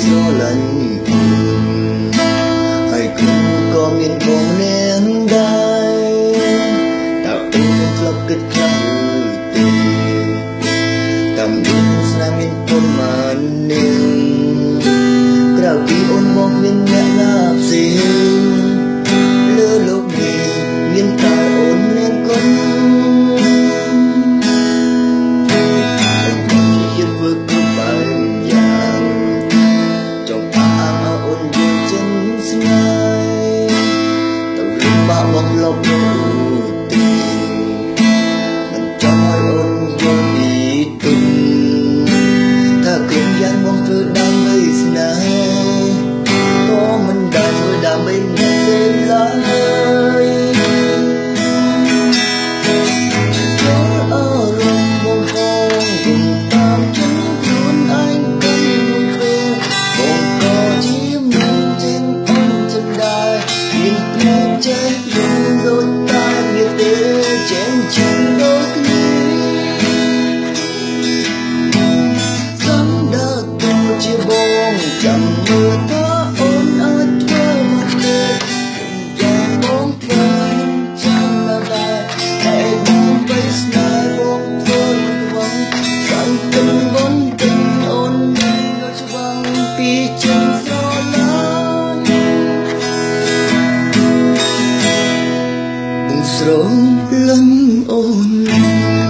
ស្រឡាញ់ហើយគ្រូក៏មានបងនាងដែរតើអូនធ្លាប់គិតខ្លះឬទេតាមមានស្នេហ៍មានប៉ុន្មាននាងក្រៅពីអូនមកមានអ្នកណាផ្សេងលើលោកនេះមានតែអូននាងគុណមកលបទៅទីមិនចង់ឲ្យអូនយល់ពីទុំថាគ្រាយ៉ាងមកធ្វើដើម្បីស្នេហ៍ក៏មិនដែលធ្វើដើម្បីអ្នកទេឡើយចូលអរំបងបងគុំតាមចិត្តខ្លួនឯងគិនមួយពេលបងក៏ជាមិនចេញអូនចិនដែរមានភ្នែកចេះដូចតែវាទេចេញជិះដូចគ្នាសំដៅទៅជាបងចាំមើលថាអូនអាចធ្វើមកទេយ៉ាងបងធ្វើចាំដែរតែបងបីស្នេហ៍បងធ្វើមិនខ្វល់សង្ឃឹមបងទិញអូននឹងក៏ស្វងពីចិនស្រឡាញ់ស្រឡាញ់អូន